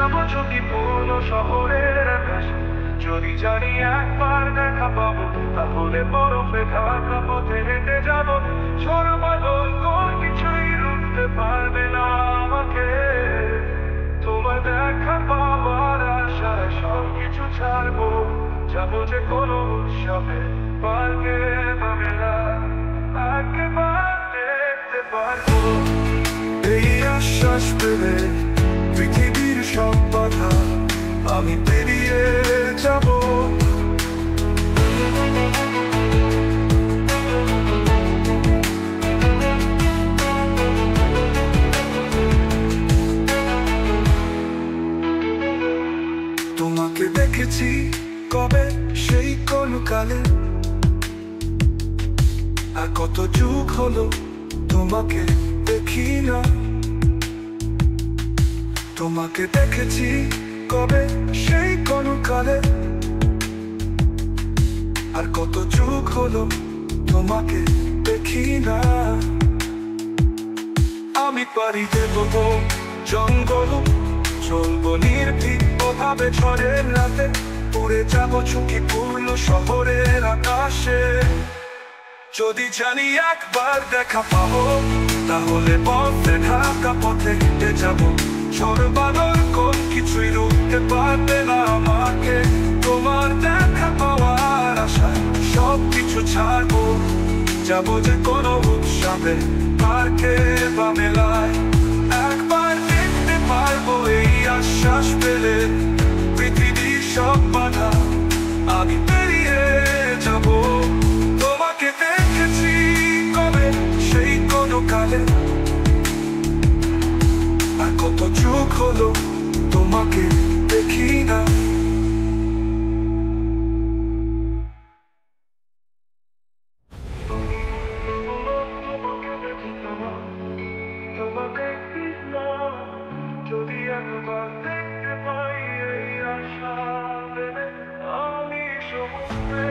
যাবো ঝুঁকিপূর্ণ শহরের আকাশে। যদি জানি একবার দেখা পাবো, তাহলে বরফে ঢাকা পথে হেঁটে যাবো। ঝড় বাদল কোনো কিছুই রুখতে পারবে না আমাকে। তোমার দেখা পাওয়ার আশায় সবকিছু ছাড়বো, যাবো যে কোনো উৎসবে, পার্কে বা মেলায়, একবার দেখতে পারবো। এই আশ্বাস পেলে পৃথিবীর সব বাধা আমি পেরিয়ে যাব। তোমাকে দেখেছি কবে সেই কোন কালে, আর কত যুগ হলো তোমাকে দেখি না। তোমাকে দেখেছি কবে সেই কোন কালে, আর কত যুগ হলো তোমাকে দেখি না। আমি পাড়ি দেবো জঙ্গল, চলবো নির্ভীক ভাবে ঝড়ের রাতে, উড়ে যাবো ঝুঁকিপূর্ণ শহরের আকাশে। যদি জানি একবার দেখা পাবো, তাহলে পথে ঢাকা পথে হেঁটে যাবো। ঝড় বাদল কোন কিছুই রুখতে পারবে না আমাকে। তোমার দেখা পাওয়ার আশায় সবকিছু ছাড়বো, যাবো যে কোনো উৎসবে, পার্কে বা মেলায়, একবার দেখতে পারবো। এই আশ্বাস পেলে পৃথিবীর সব বাধা আমি পেরিয়ে যাব। তোমাকে দেখেছি কবে সেই কোনো কালে, আর কত যুগ হলো তোমাকে দেখি না। যদি একবার দেখতে পাই এই আশা, আমি সমুদ্রে